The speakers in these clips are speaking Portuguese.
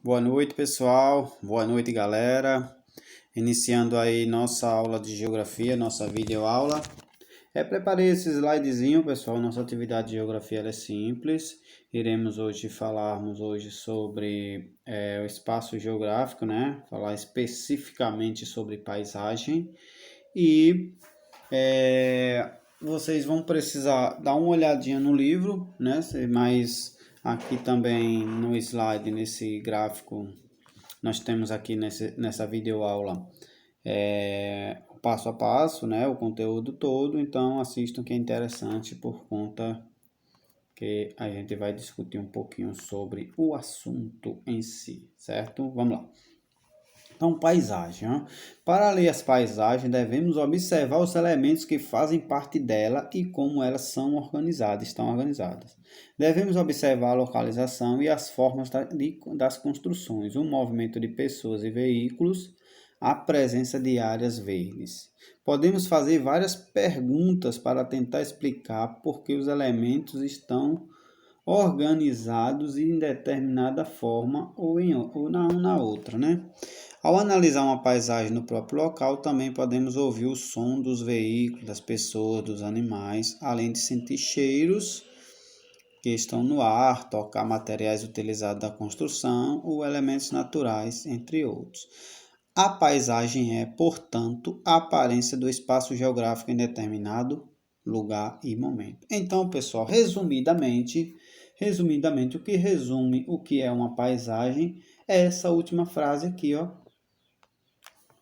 Boa noite, pessoal. Boa noite, galera. Iniciando aí nossa aula de geografia, nossa videoaula. Preparei esse slidezinho, pessoal. Nossa atividade de geografia ela é simples. Falarmos hoje sobre o espaço geográfico, né? Falar especificamente sobre paisagem. E vocês vão precisar dar uma olhadinha no livro, né? Mas aqui também no slide, nesse gráfico, nós temos aqui nessa videoaula o passo a passo, né, o conteúdo todo, então assistam que é interessante por conta que a gente vai discutir um pouquinho sobre o assunto em si, certo? Vamos lá. Então, paisagem. Ó. Para ler as paisagens, devemos observar os elementos que fazem parte dela e como elas estão organizadas. Devemos observar a localização e as formas das construções, o movimento de pessoas e veículos, a presença de áreas verdes. Podemos fazer várias perguntas para tentar explicar por que os elementos estão organizados em determinada forma ou na outra, né? Ao analisar uma paisagem no próprio local, também podemos ouvir o som dos veículos, das pessoas, dos animais, além de sentir cheiros que estão no ar, tocar materiais utilizados da construção ou elementos naturais, entre outros. A paisagem é, portanto, a aparência do espaço geográfico em determinado lugar e momento. Então, pessoal, resumidamente, o que resume o que é uma paisagem é essa última frase aqui, ó.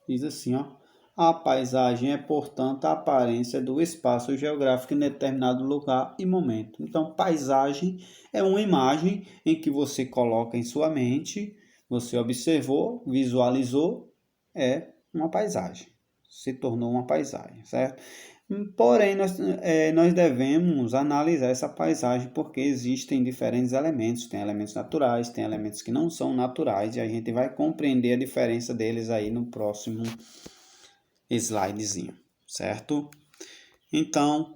Diz assim, ó. A paisagem é, portanto, a aparência do espaço geográfico em determinado lugar e momento. Então, paisagem é uma imagem em que você coloca em sua mente, você observou, visualizou, é uma paisagem. Se tornou uma paisagem, certo? Porém, nós devemos analisar essa paisagem porque existem diferentes elementos. Tem elementos naturais, tem elementos que não são naturais e a gente vai compreender a diferença deles aí no próximo slidezinho, certo? Então,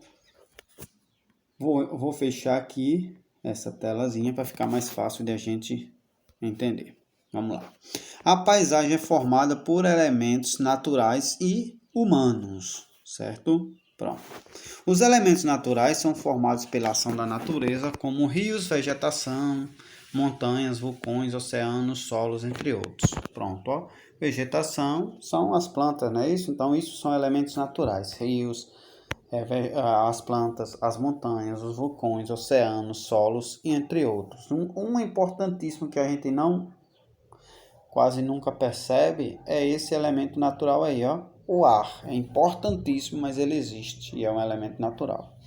vou fechar aqui essa telazinha para ficar mais fácil de a gente entender. Vamos lá. A paisagem é formada por elementos naturais e humanos, certo? Pronto. Os elementos naturais são formados pela ação da natureza, como rios, vegetação, montanhas, vulcões, oceanos, solos, entre outros. Pronto, ó. Vegetação são as plantas, não é isso? Então, isso são elementos naturais. Rios, as plantas, as montanhas, os vulcões, oceanos, solos e entre outros. Um importantíssimo que a gente não quase nunca percebe é esse elemento natural aí, ó. O ar é importantíssimo, mas ele existe e é um elemento natural.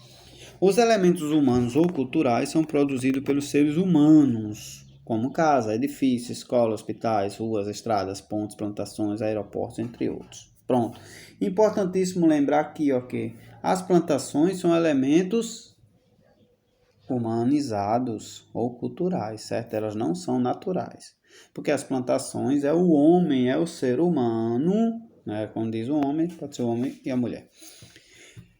Os elementos humanos ou culturais são produzidos pelos seres humanos, como casa, edifícios, escolas, hospitais, ruas, estradas, pontes, plantações, aeroportos, entre outros. Pronto. Importantíssimo lembrar aqui, ok? As plantações são elementos humanizados ou culturais, certo? Elas não são naturais. Porque as plantações é o homem, é o ser humano, né? Como diz o homem, pode ser o homem e a mulher.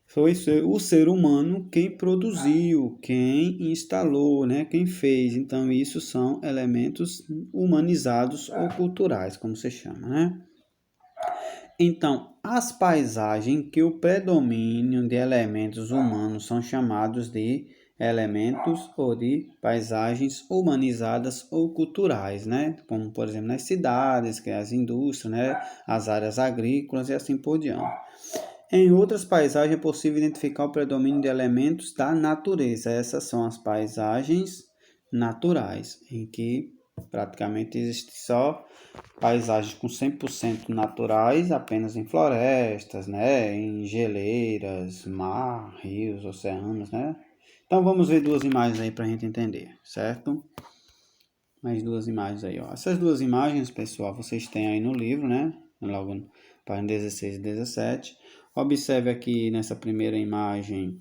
Foi o ser humano quem produziu, quem instalou, né? Quem fez. Então, isso são elementos humanizados ou culturais, como se chama, né? Então, as paisagens que o predomínio de elementos humanos são chamados de elementos ou de paisagens humanizadas ou culturais, né? Como, por exemplo, nas cidades, que é as indústrias, né? As áreas agrícolas e assim por diante. Em outras paisagens é possível identificar o predomínio de elementos da natureza. Essas são as paisagens naturais, em que praticamente existe só paisagens com 100% naturais, apenas em florestas, né, em geleiras, mar, rios, oceanos, né? Então vamos ver duas imagens aí para a gente entender, certo? Mais duas imagens aí, ó. Essas duas imagens, pessoal, vocês têm aí no livro, né? Logo no página 16 e 17. Observe aqui nessa primeira imagem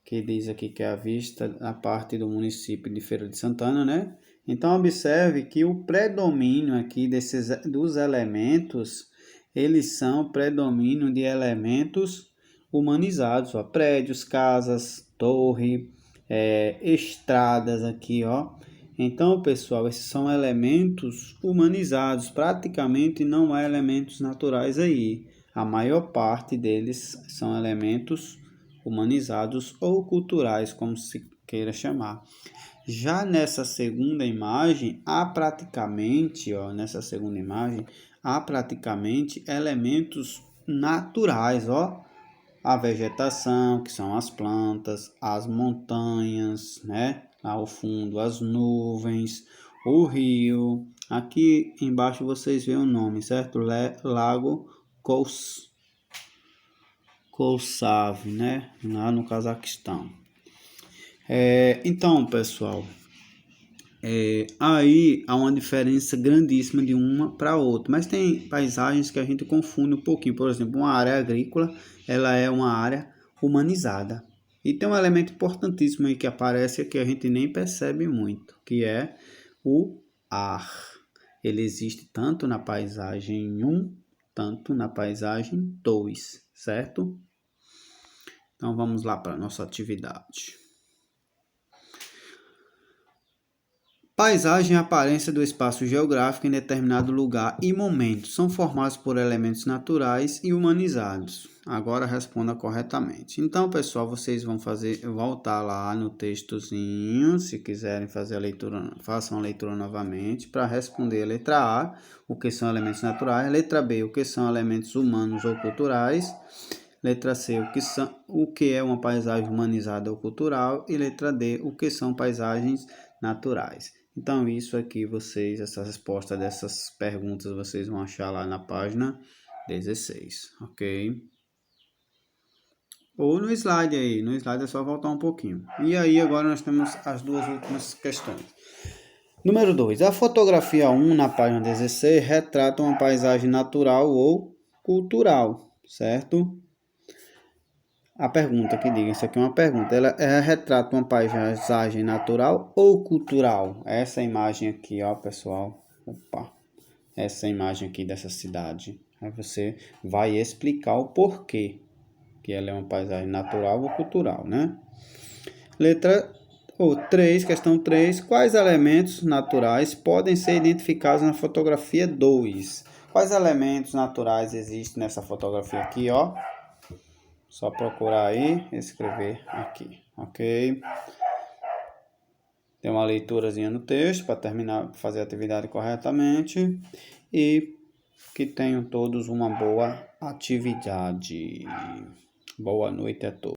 que diz aqui que é a vista da parte do município de Feira de Santana, né? Então observe que o predomínio aqui dos elementos, eles são predomínio de elementos humanizados, ó, prédios, casas, torre, estradas aqui, ó, Então, pessoal, esses são elementos humanizados, praticamente não há elementos naturais aí. A maior parte deles são elementos humanizados ou culturais, como se queira chamar. Já nessa segunda imagem, há praticamente elementos naturais, a vegetação, que são as plantas, as montanhas, né? Ao fundo, as nuvens, o rio. Aqui embaixo vocês veem o nome, certo? Lago Koussav, né? Lá no Cazaquistão. Então, pessoal, aí há uma diferença grandíssima de uma para outra, mas tem paisagens que a gente confunde um pouquinho. Por exemplo, uma área agrícola, ela é uma área humanizada. E tem um elemento importantíssimo aí que aparece que a gente nem percebe muito, que é o ar. Ele existe tanto na paisagem 1, tanto na paisagem 2, certo? Então vamos lá para a nossa atividade. Paisagem é a aparência do espaço geográfico em determinado lugar e momento. São formados por elementos naturais e humanizados. Agora responda corretamente. Então, pessoal, vocês vão voltar lá no textozinho. Se quiserem fazer a leitura, façam a leitura novamente para responder a letra A, o que são elementos naturais. Letra B, o que são elementos humanos ou culturais. Letra C, o que é uma paisagem humanizada ou cultural. E letra D, o que são paisagens naturais. Então, isso aqui essa resposta dessas perguntas vocês vão achar lá na página 16, ok? Ou no slide aí, no slide é só voltar um pouquinho. E aí, agora nós temos as duas últimas questões. Número 2. A fotografia 1 na página 16 retrata uma paisagem natural ou cultural, certo? A pergunta que diga, isso aqui é uma pergunta, ela retrata uma paisagem natural ou cultural? Essa imagem aqui, pessoal, essa imagem aqui dessa cidade, aí você vai explicar o porquê que ela é uma paisagem natural ou cultural, né? Questão 3, quais elementos naturais podem ser identificados na fotografia 2? Quais elementos naturais existem nessa fotografia aqui, Só procurar aí e escrever aqui, ok? Tem uma leiturazinha no texto para terminar, fazer a atividade corretamente. E que tenham todos uma boa atividade. Boa noite a todos.